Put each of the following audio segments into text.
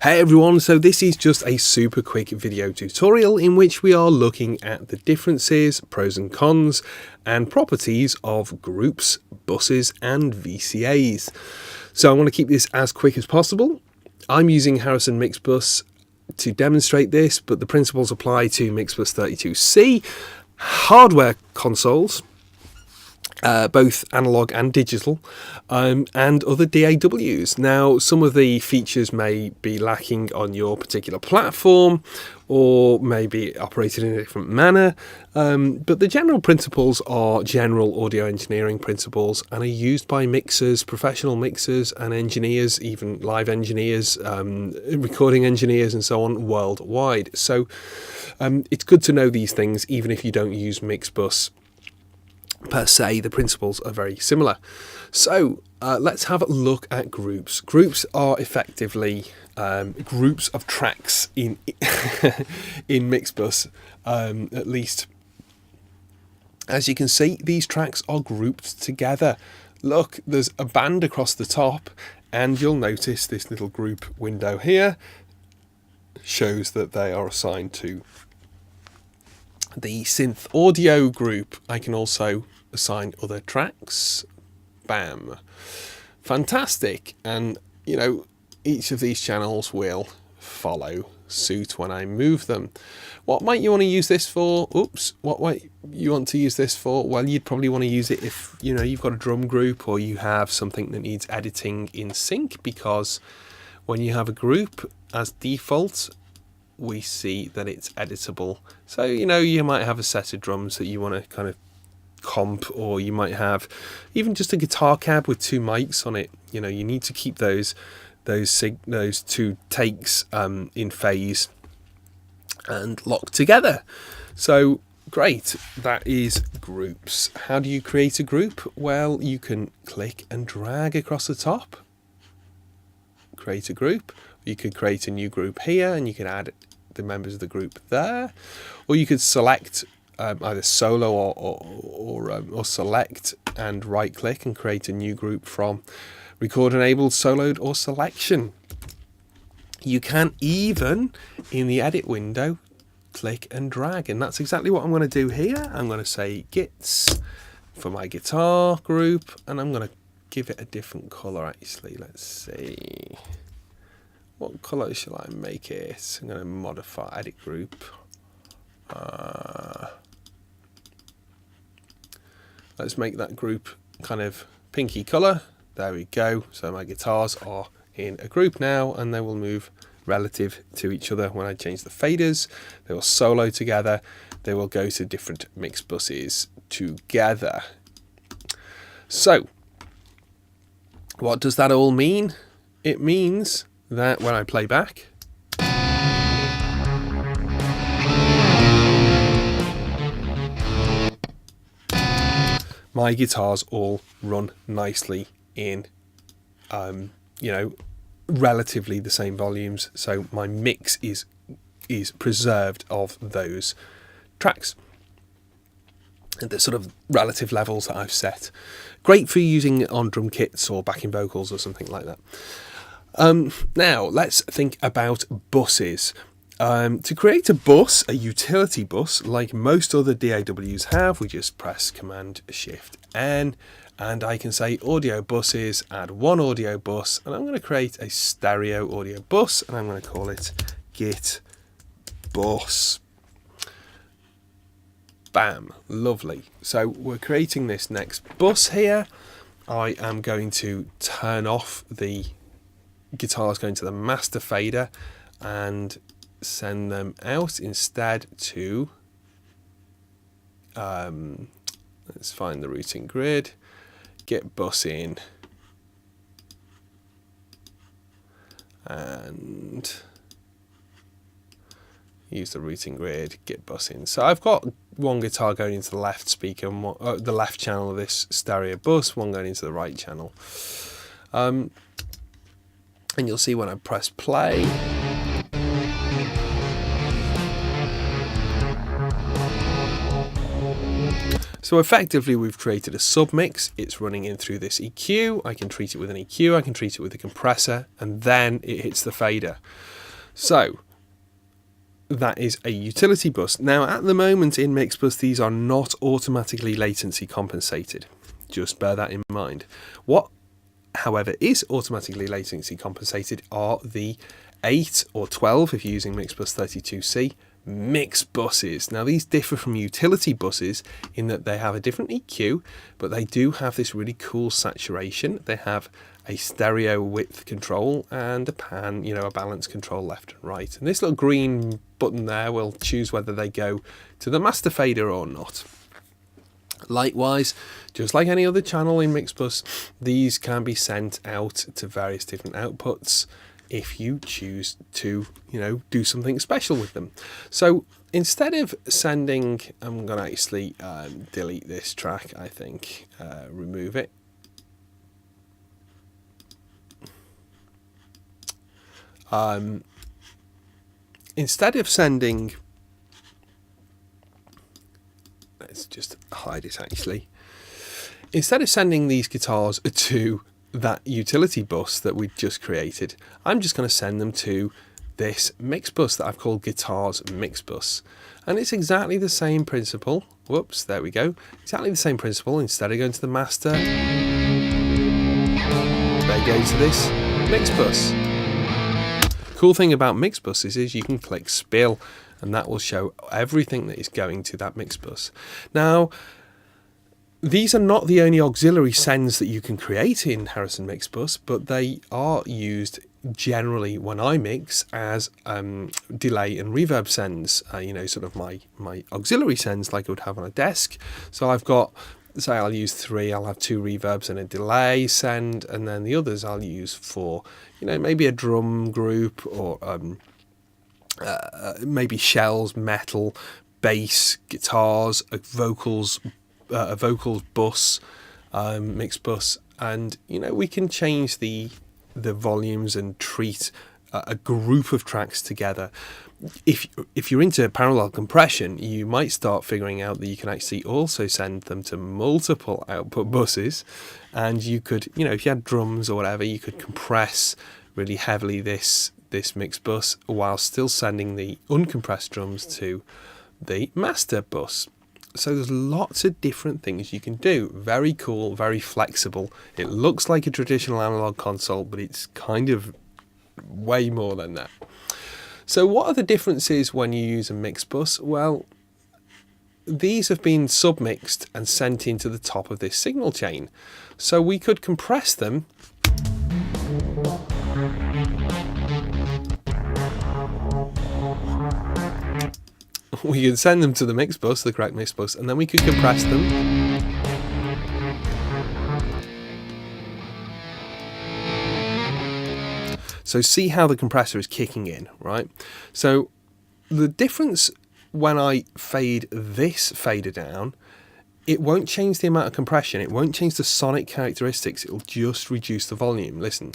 Hey everyone, so this is just a super quick video tutorial in which we are looking at the differences, pros and cons, and properties of groups, buses and VCAs. So I want to keep this as quick as possible. I'm using Harrison Mixbus to demonstrate this, but the principles apply to Mixbus 32C, hardware consoles, both analog and digital, and other DAWs. Now, some of the features may be lacking on your particular platform or may be operated in a different manner, but the general principles are general audio engineering principles and are used by mixers, professional mixers and engineers, even live engineers, recording engineers and so on worldwide. So it's good to know these things even if you don't use Mixbus per se. The principles are very similar. So let's have a look at groups. Groups are effectively groups of tracks in in Mixbus, at least. As you can see, these tracks are grouped together. Look, there's a band across the top, and you'll notice this little group window here shows that they are assigned to the synth audio group. I can also assign other tracks. Bam. Fantastic. And you know, each of these channels will follow suit when I move them. What might you want to use this for? What might you want to use this for? Well, you'd probably want to use it if you know you've got a drum group or you have something that needs editing in sync, because when you have a group as default, we see that it's editable. So, you know, you might have a set of drums that you want to kind of comp, or you might have even just a guitar cab with two mics on it. You know, you need to keep those two takes in phase and locked together. So great, that is groups. How do you create a group? Well, you can click and drag across the top, create a group. You could create a new group here and you can add the members of the group there, or you could select either solo or select and right click and create a new group from record enabled, soloed or selection. You can even in the edit window click and drag, and that's exactly what I'm going to do here. I'm going to say gits for my guitar group, and I'm going to give it a different color. Actually, let's see, what colour shall I make it? I'm going to modify edit group. Let's make that group kind of pinky colour. There we go. So my guitars are in a group now, and they will move relative to each other. When I change the faders, they will solo together. They will go to different mix buses together. So what does that all mean? It means that when I play back, my guitars all run nicely in, you know, relatively the same volumes. So my mix is preserved of those tracks at the sort of relative levels that I've set. Great for using it on drum kits or backing vocals or something like that. Now let's think about buses. To create a bus, a utility bus, like most other DAWs have, we just press Command Shift N, and I can say audio buses, add one audio bus, and I'm going to create a stereo audio bus, and I'm going to call it Git Bus. Bam, lovely. So we're creating this next bus here. I am going to turn off the guitars going to the master fader and send them out instead to let's find the routing grid, get bus in, and use the routing grid, get bus in. So I've got one guitar going into the left speaker, and the left channel of this stereo bus, one going into the right channel. And you'll see when I press play, So effectively we've created a submix, it's running in through this EQ, I can treat it with an EQ, I can treat it with a compressor, and then it hits the fader. So that is a utility bus. Now at the moment in Mixbus these are not automatically latency compensated. Just bear that in mind. What, however, is automatically latency compensated are the 8 or 12, if you're using Mixbus 32C, mix buses. Now these differ from utility buses in that they have a different EQ, but they do have this really cool saturation. They have a stereo width control and a pan, a balance control left and right. And this little green button there will choose whether they go to the master fader or not. Likewise, just like any other channel in Mixbus, these can be sent out to various different outputs if you choose to, do something special with them. So instead of sending, I'm going to actually delete this track, I think, remove it. Instead of sending, let's just hide it actually. Instead of sending these guitars to that utility bus that we just created, I'm just going to send them to this mix bus that I've called Guitars Mix Bus. And it's exactly the same principle. Whoops, there we go. Exactly the same principle. Instead of going to the master, they go to this mix bus. Cool thing about mix buses is you can click spill and that will show everything that is going to that mix bus. Now, these are not the only auxiliary sends that you can create in Harrison Mixbus, but they are used generally when I mix as delay and reverb sends, sort of my auxiliary sends like I would have on a desk. So I've got, say I'll use 3, I'll have 2 reverbs and a delay send, and then the others I'll use for, maybe a drum group or maybe shells, metal, bass, guitars, vocals bus, mix bus, and we can change the volumes and treat a group of tracks together. If you're into parallel compression, you might start figuring out that you can actually also send them to multiple output buses, and you could, if you had drums or whatever, you could compress really heavily this mix bus while still sending the uncompressed drums to the master bus. So there's lots of different things you can do. Very cool, very flexible. It looks like a traditional analog console, but it's kind of way more than that. So what are the differences when you use a mix bus? Well, these have been submixed and sent into the top of this signal chain. So we could compress them we could send them to the mix bus, the correct mix bus, and then we could compress them. So see how the compressor is kicking in, right? So the difference when I fade this fader down, it won't change the amount of compression, it won't change the sonic characteristics, it'll just reduce the volume. Listen.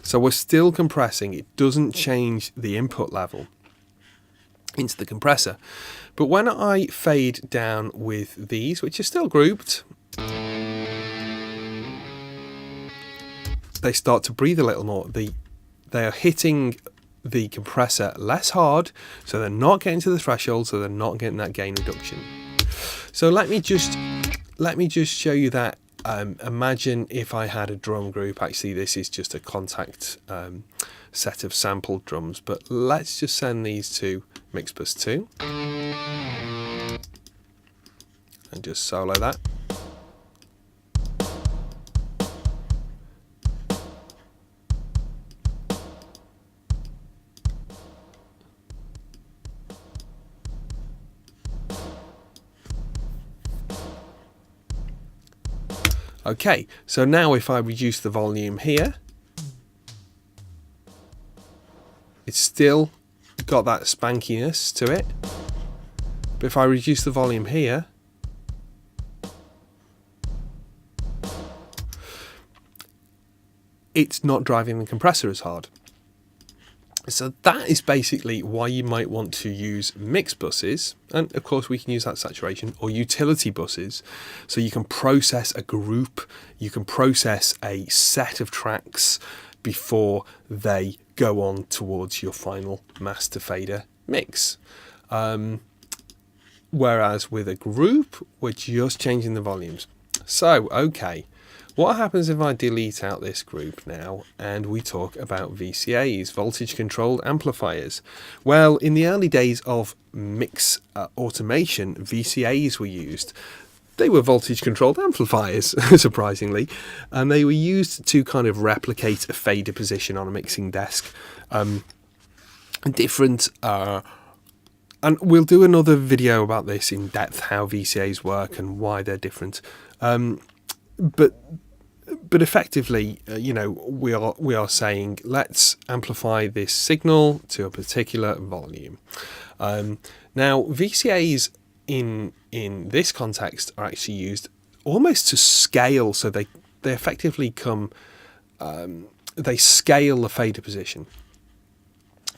So we're still compressing, it doesn't change the input level into the compressor. But when I fade down with these, which are still grouped, they start to breathe a little more. They are hitting the compressor less hard, so they're not getting to the threshold, so they're not getting that gain reduction. So let me just show you that. Imagine if I had a drum group. Actually, this is just a contact set of sampled drums, but let's just send these to Mixbus 2 and just solo that. Okay, so now if I reduce the volume here, it's still got that spankiness to it. But if I reduce the volume here, it's not driving the compressor as hard. So that is basically why you might want to use mix buses, and of course we can use that saturation, or utility buses, so you can process a group, you can process a set of tracks before they go on towards your final master fader mix. Whereas with a group, we're just changing the volumes. So, okay, what happens if I delete out this group now and we talk about VCAs, voltage controlled amplifiers? Well, in the early days of mix automation, VCAs were used. They were voltage controlled amplifiers, surprisingly, and they were used to kind of replicate a fader position on a mixing desk. And we'll do another video about this in depth, how VCAs work and why they're different. But effectively, we are saying let's amplify this signal to a particular volume. Now, VCAs in this context are actually used almost to scale, so they effectively they scale the fader position.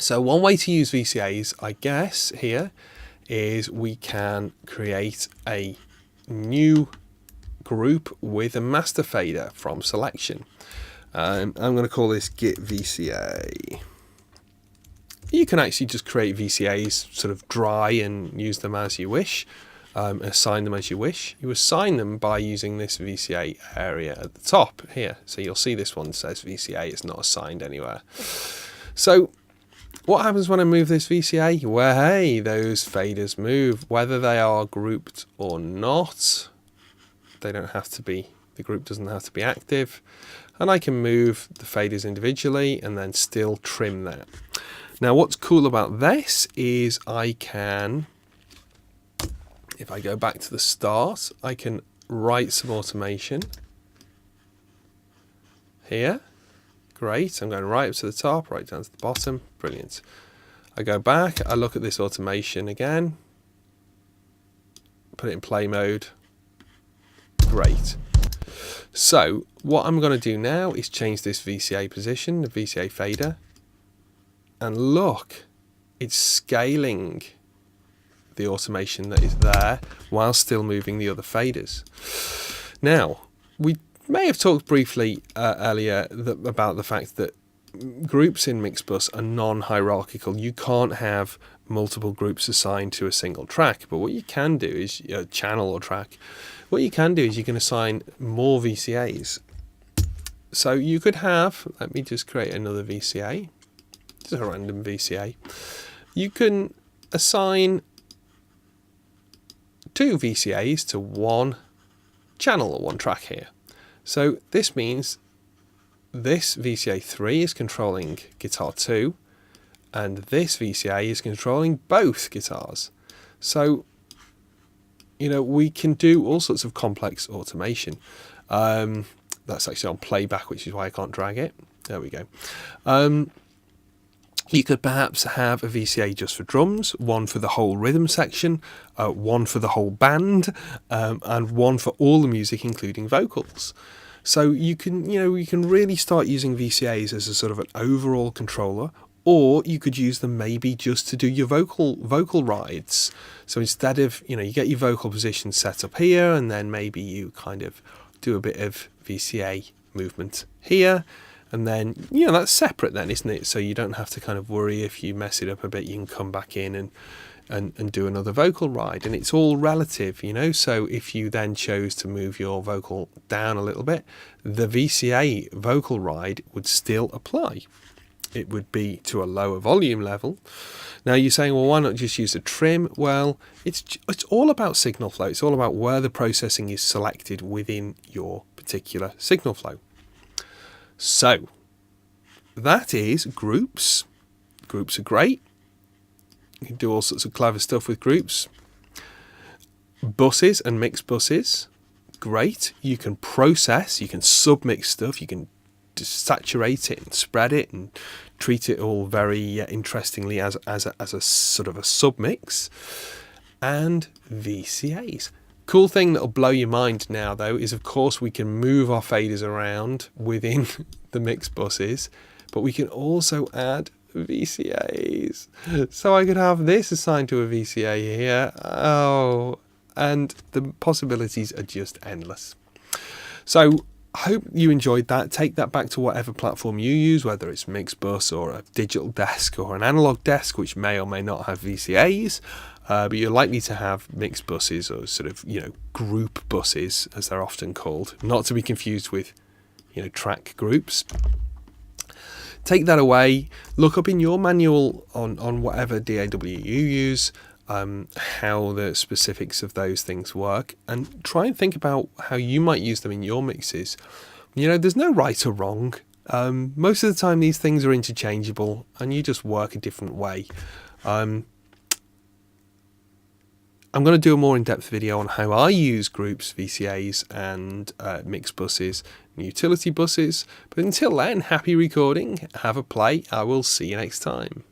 So one way to use VCAs, I guess, here is we can create a new group with a master fader from selection. I'm going to call this git VCA. You can actually just create VCAs sort of dry and use them as you wish, assign them as you wish. You assign them by using this VCA area at the top here. So you'll see this one says VCA, it's not assigned anywhere. So what happens when I move this VCA? Well, hey, those faders move, whether they are grouped or not. They don't have to be, the group doesn't have to be active. And I can move the faders individually and then still trim that. Now, what's cool about this is I can, if I go back to the start, I can write some automation here. Great, I'm going right up to the top, right down to the bottom, brilliant. I go back, I look at this automation again, put it in play mode, great. So what I'm going to do now is change this VCA position, the VCA fader, and look, it's scaling the automation that is there while still moving the other faders. Now, we may have talked briefly earlier about the fact that groups in Mixbus are non-hierarchical. You can't have multiple groups assigned to a single track, but what you can do is a channel or track. What you can do is you can assign more VCAs. So you could have, let me just create another VCA, just a random VCA. You can assign 2 VCAs to one channel or one track here. So this means this VCA 3 is controlling guitar 2 and this VCA is controlling both guitars. So, we can do all sorts of complex automation. That's actually on playback, which is why I can't drag it. There we go. You could perhaps have a VCA just for drums, one for the whole rhythm section, one for the whole band, and one for all the music, including vocals. So you can really start using VCAs as a sort of an overall controller, or you could use them maybe just to do your vocal rides. So instead of, you get your vocal position set up here, and then maybe you kind of do a bit of VCA movement here. And then, that's separate then, isn't it? So you don't have to kind of worry if you mess it up a bit, you can come back in and do another vocal ride. And it's all relative, So if you then chose to move your vocal down a little bit, the VCA vocal ride would still apply. It would be to a lower volume level. Now you're saying, well, why not just use a trim? Well, it's all about signal flow. It's all about where the processing is selected within your particular signal flow. So that is groups. Groups are great. You can do all sorts of clever stuff with groups. Buses and mixed buses, great. You can process, you can submix stuff, you can just saturate it and spread it and treat it all very interestingly as a sort of a submix. And VCAs. Cool thing that'll blow your mind now, though, is of course we can move our faders around within the mix buses, but we can also add VCAs. So I could have this assigned to a VCA here. Oh, and the possibilities are just endless. So I hope you enjoyed that. Take that back to whatever platform you use, whether it's Mixbus or a digital desk or an analog desk, which may or may not have VCAs. But you're likely to have mixed buses or sort of, group buses, as they're often called, not to be confused with, track groups. Take that away, look up in your manual on whatever DAW you use, how the specifics of those things work, and try and think about how you might use them in your mixes. There's no right or wrong. Most of the time these things are interchangeable and you just work a different way. I'm going to do a more in-depth video on how I use groups, VCAs and mixed buses and utility buses. But until then, happy recording, have a play. I will see you next time.